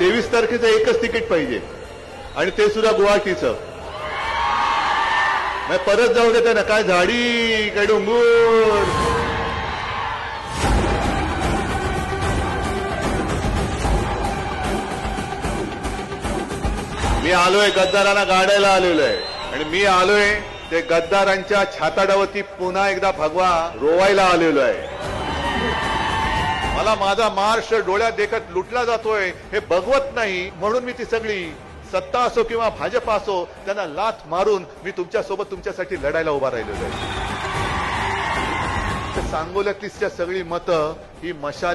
23 तारखेचं एकच तिकीट पाहिजे आणि ते सुद्धा गुवाहाटीचं. मग परत जाऊ देता ना, काय झाडी काय डोंगर. मी आलोय गद्दारांना गाडायला आलेलो आहे आणि मी आलोय ते गद्दारांच्या छाताडावरती पुन्हा एकदा भगवा रोवायला आलेलो आहे. मला माझा महाराष्ट्र डोळ्यात देखत लुटला जातोय हे बघवत नाही, म्हणून मी ती सगळी सत्ता असो किंवा भाजप असो त्यांना लाथ मारून मी तुमच्यासोबत तुमच्यासाठी लढायला उभा राहिलेलो आहे. सांगोल्यातली सगळी मतं ही मशाली